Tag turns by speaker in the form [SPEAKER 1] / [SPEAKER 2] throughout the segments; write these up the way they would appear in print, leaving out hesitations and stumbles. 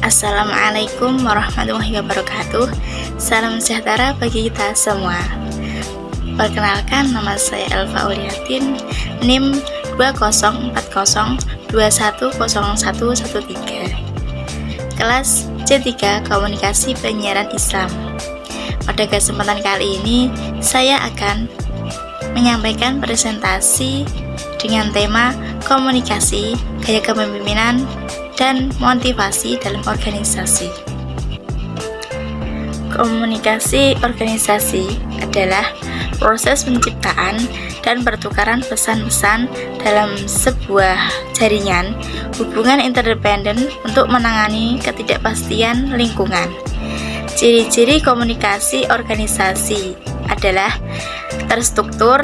[SPEAKER 1] Assalamualaikum warahmatullahi wabarakatuh. Salam sejahtera bagi kita semua. Perkenalkan, nama saya Elva Auliatin, NIM 2040210113, kelas C3 Komunikasi Penyiaran Islam. Pada kesempatan kali ini, saya akan menyampaikan presentasi dengan tema komunikasi, gaya kepemimpinan, dan motivasi dalam organisasi. Komunikasi organisasi adalah proses penciptaan dan pertukaran pesan-pesan dalam sebuah jaringan hubungan interdependen untuk menangani ketidakpastian lingkungan. Ciri-ciri komunikasi organisasi adalah terstruktur,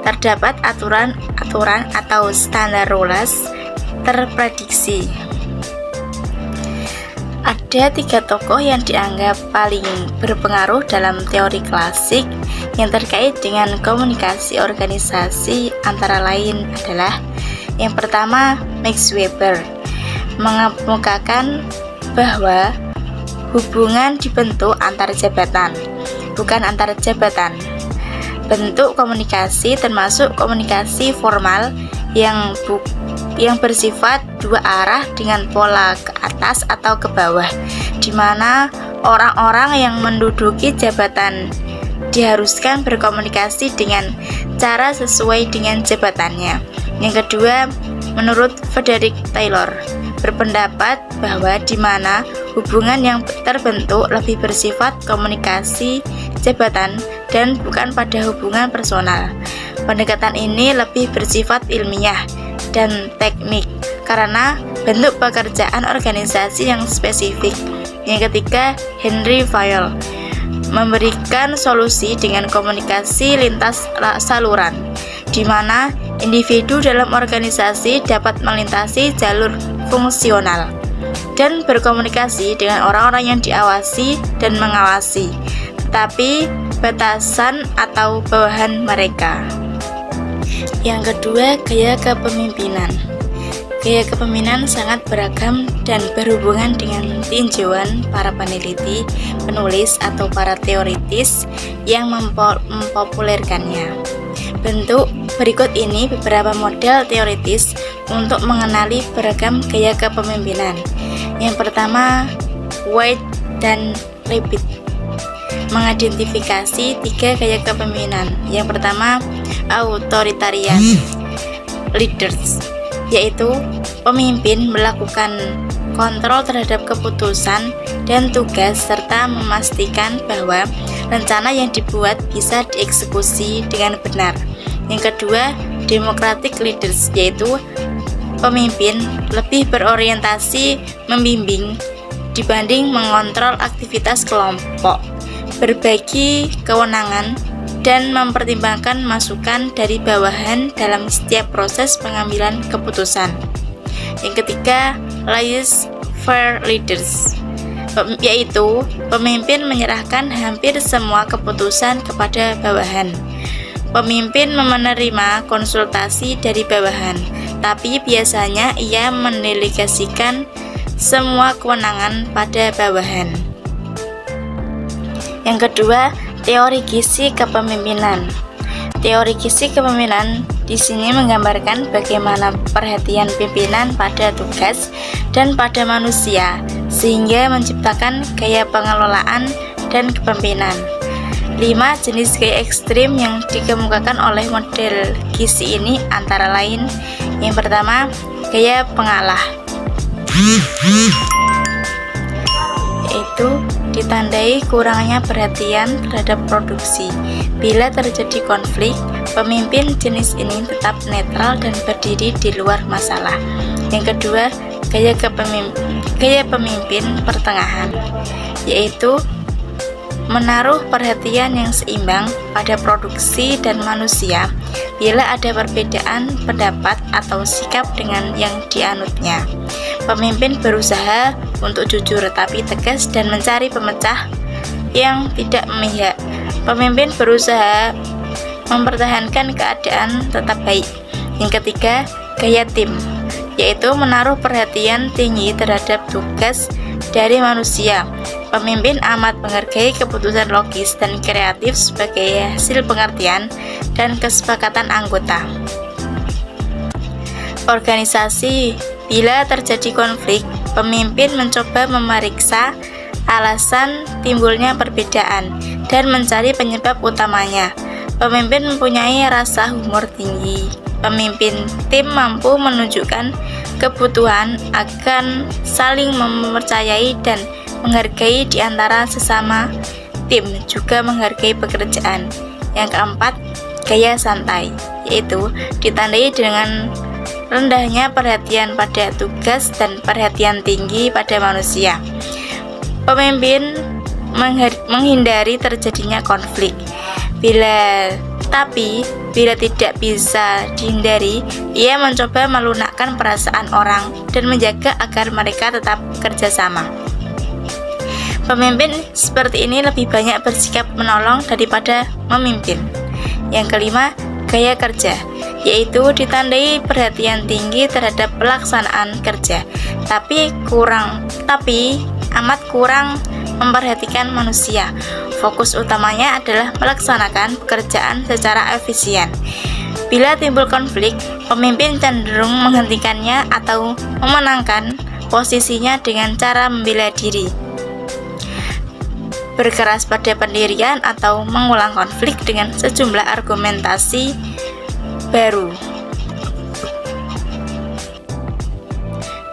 [SPEAKER 1] terdapat aturan atau standar rules, terprediksi. Ada 3 tokoh yang dianggap paling berpengaruh dalam teori klasik yang terkait dengan komunikasi organisasi, antara lain adalah yang pertama, Max Weber mengemukakan bahwa hubungan dibentuk antar jabatan, bukan antar jabatan. Bentuk komunikasi termasuk komunikasi formal yang bersifat dua arah dengan pola ke atas atau ke bawah, di mana orang-orang yang menduduki jabatan diharuskan berkomunikasi dengan cara sesuai dengan jabatannya. Yang kedua, menurut Frederick Taylor, berpendapat bahwa di mana hubungan yang terbentuk lebih bersifat komunikasi jabatan dan bukan pada hubungan personal. Pendekatan ini lebih bersifat ilmiah dan teknik karena bentuk pekerjaan organisasi yang spesifik. Yang ketiga, Henry Fayol memberikan solusi dengan komunikasi lintas saluran, di mana individu dalam organisasi dapat melintasi jalur fungsional dan berkomunikasi dengan orang-orang yang diawasi dan mengawasi, tetapi batasan atau bawahan mereka. Yang kedua, gaya kepemimpinan. Gaya kepemimpinan sangat beragam dan berhubungan dengan tinjauan para peneliti, penulis, atau para teoritis yang mempopulerkannya. Bentuk berikut ini beberapa model teoritis untuk mengenali beragam gaya kepemimpinan. Yang pertama, White dan Leavitt mengidentifikasi 3 gaya kepemimpinan. Yang pertama, authoritarian leaders, yaitu pemimpin melakukan kontrol terhadap keputusan dan tugas serta memastikan bahwa rencana yang dibuat bisa dieksekusi dengan benar. Yang kedua, democratic leaders, yaitu pemimpin lebih berorientasi membimbing dibanding mengontrol aktivitas kelompok, berbagi kewenangan, dan mempertimbangkan masukan dari bawahan dalam setiap proses pengambilan keputusan. Yang ketiga, laissez-faire leaders, yaitu pemimpin menyerahkan hampir semua keputusan kepada bawahan. Pemimpin menerima konsultasi dari bawahan, tapi biasanya ia mendelegasikan semua kewenangan pada bawahan. Yang kedua, teori gizi kepemimpinan. Teori gizi kepemimpinan di sini menggambarkan bagaimana perhatian pimpinan pada tugas dan pada manusia sehingga menciptakan gaya pengelolaan dan kepemimpinan. 5 jenis gaya ekstrim yang dikemukakan oleh model gizi ini antara lain: yang pertama, gaya pengalah, yaitu ditandai kurangnya perhatian terhadap produksi. Bila terjadi konflik, pemimpin jenis ini tetap netral dan berdiri di luar masalah. Yang kedua, gaya pemimpin pertengahan, yaitu menaruh perhatian yang seimbang pada produksi dan manusia bila ada perbedaan pendapat atau sikap dengan yang dianutnya. Pemimpin berusaha untuk jujur tapi tegas dan mencari pemecah yang tidak memihak. Pemimpin berusaha mempertahankan keadaan tetap baik. Yang ketiga, gaya tim. yaitu menaruh perhatian tinggi terhadap tugas dari manusia. Pemimpin amat menghargai keputusan logis dan kreatif sebagai hasil pengertian dan kesepakatan anggota. Organisasi. Bila terjadi konflik, pemimpin mencoba memeriksa alasan timbulnya perbedaan dan mencari penyebab utamanya. Pemimpin mempunyai rasa humor tinggi. Pemimpin tim mampu menunjukkan kebutuhan akan saling mempercayai dan menghargai di antara sesama tim, juga menghargai pekerjaan. Yang keempat, gaya santai, yaitu ditandai dengan rendahnya perhatian pada tugas dan perhatian tinggi pada manusia. Pemimpin menghindari terjadinya konflik. Bila tidak bisa dihindari, ia mencoba melunakkan perasaan orang dan menjaga agar mereka tetap kerjasama. Pemimpin seperti ini lebih banyak bersikap menolong daripada memimpin. Yang kelima, gaya kerja, yaitu ditandai perhatian tinggi terhadap pelaksanaan kerja, tapi amat kurang memperhatikan manusia. Fokus utamanya adalah melaksanakan pekerjaan secara efisien. Bila timbul konflik, pemimpin cenderung menghentikannya atau memenangkan posisinya dengan cara membela diri, berkeras pada pendirian, atau mengulang konflik dengan sejumlah argumentasi baru.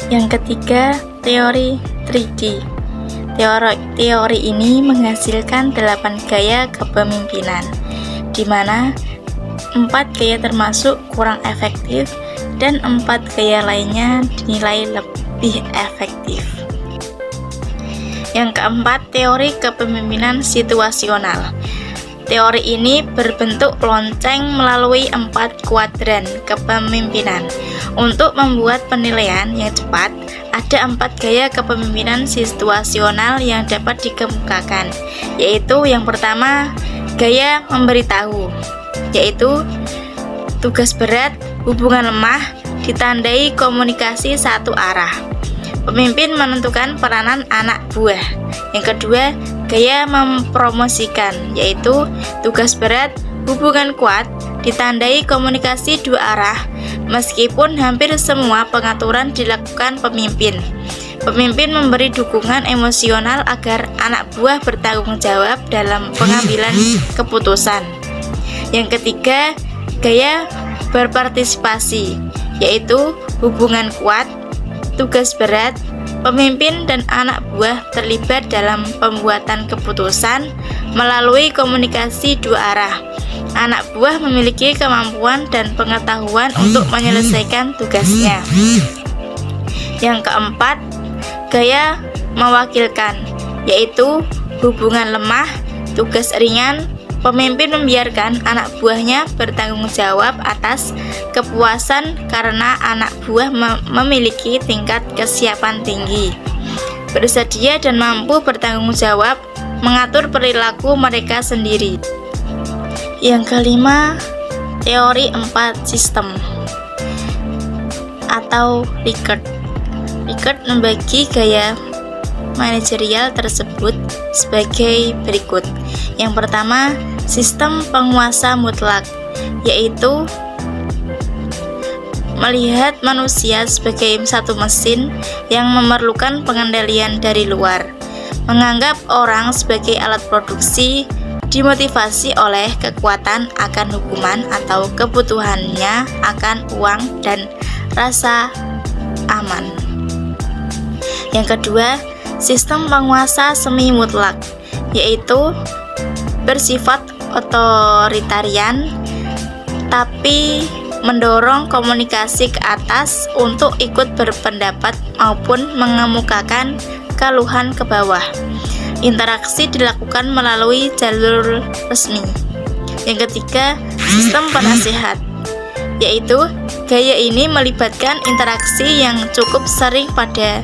[SPEAKER 1] Yang ketiga, teori 3D. Teori ini menghasilkan 8 gaya kepemimpinan, di mana 4 gaya termasuk kurang efektif dan 4 gaya lainnya dinilai lebih efektif. Yang keempat, teori kepemimpinan situasional. Teori ini berbentuk lonceng melalui 4 kuadran kepemimpinan. Untuk membuat penilaian yang cepat, ada 4 gaya kepemimpinan situasional yang dapat dikemukakan, yaitu yang pertama, gaya memberitahu, yaitu tugas berat, hubungan lemah, ditandai komunikasi satu arah. Pemimpin menentukan peranan anak buah. Yang kedua, gaya mempromosikan, yaitu tugas berat, hubungan kuat, ditandai komunikasi dua arah. Meskipun hampir semua pengaturan dilakukan pemimpin, pemimpin memberi dukungan emosional agar anak buah bertanggung jawab dalam pengambilan keputusan. Yang ketiga, gaya berpartisipasi, yaitu hubungan kuat, tugas berat, pemimpin dan anak buah terlibat dalam pembuatan keputusan melalui komunikasi dua arah. Anak buah memiliki kemampuan dan pengetahuan untuk menyelesaikan tugasnya. Yang keempat, gaya mewakilkan, yaitu hubungan lemah, tugas ringan. Pemimpin membiarkan anak buahnya bertanggung jawab atas kepuasan karena anak buah memiliki tingkat kesiapan tinggi, bersedia dan mampu bertanggung jawab mengatur perilaku mereka sendiri. Yang kelima, teori 4 sistem atau Likert. Likert membagi gaya manajerial tersebut sebagai berikut. Yang pertama, sistem penguasa mutlak, yaitu melihat manusia sebagai satu mesin yang memerlukan pengendalian dari luar, menganggap orang sebagai alat produksi, dimotivasi oleh kekuatan akan hukuman atau kebutuhannya akan uang dan rasa aman. Yang kedua, sistem penguasa semi mutlak, yaitu bersifat otoritarian tapi mendorong komunikasi ke atas untuk ikut berpendapat maupun mengemukakan keluhan ke bawah. Interaksi dilakukan melalui jalur resmi. Yang ketiga, sistem penasehat, yaitu gaya ini melibatkan interaksi yang cukup sering pada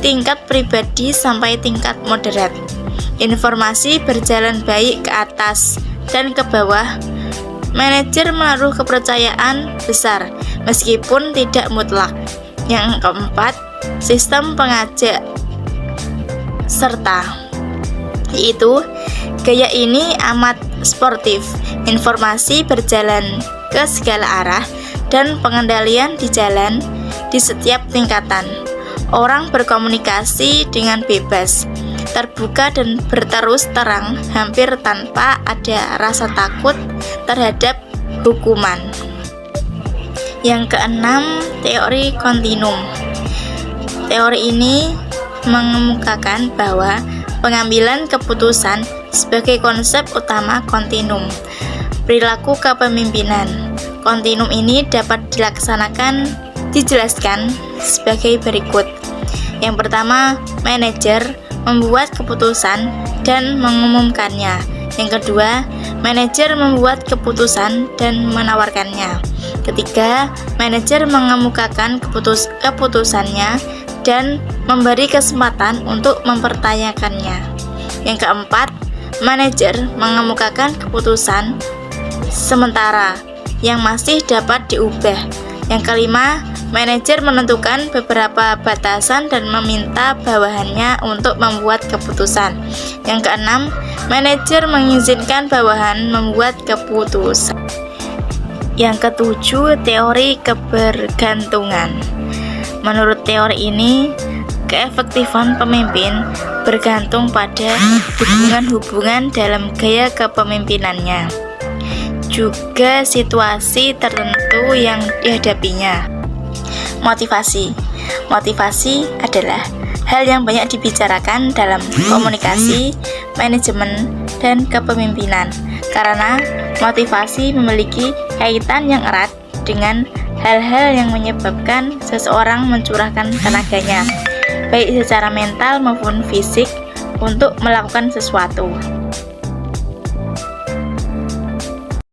[SPEAKER 1] tingkat pribadi sampai tingkat moderat. Informasi berjalan baik ke atas dan ke bawah. Manajer menaruh kepercayaan besar meskipun tidak mutlak. Yang keempat, sistem pengajak serta, yaitu gaya ini amat sportif, informasi berjalan ke segala arah dan pengendalian di jalan di setiap tingkatan. Orang berkomunikasi dengan bebas, terbuka dan berterus terang, hampir tanpa ada rasa takut terhadap hukuman. Yang keenam, teori kontinum. Teori ini mengemukakan bahwa pengambilan keputusan sebagai konsep utama kontinum perilaku kepemimpinan. Kontinum ini dapat dijelaskan sebagai berikut. Yang pertama, manajer membuat keputusan dan mengumumkannya. Yang kedua, manajer membuat keputusan dan menawarkannya. Ketiga, manajer mengemukakan keputusannya dan memberi kesempatan untuk mempertanyakannya. Yang keempat, manajer mengemukakan keputusan sementara yang masih dapat diubah. Yang kelima, manajer menentukan beberapa batasan dan meminta bawahannya untuk membuat keputusan. Yang keenam, manajer mengizinkan bawahan membuat keputusan. Yang ketujuh, teori kebergantungan. Menurut teori ini, keefektifan pemimpin bergantung pada hubungan-hubungan dalam gaya kepemimpinannya, juga situasi tertentu yang dihadapinya. Motivasi adalah hal yang banyak dibicarakan dalam komunikasi, manajemen, dan kepemimpinan, karena motivasi memiliki kaitan yang erat dengan hal-hal yang menyebabkan seseorang mencurahkan tenaganya, baik secara mental maupun fisik, untuk melakukan sesuatu.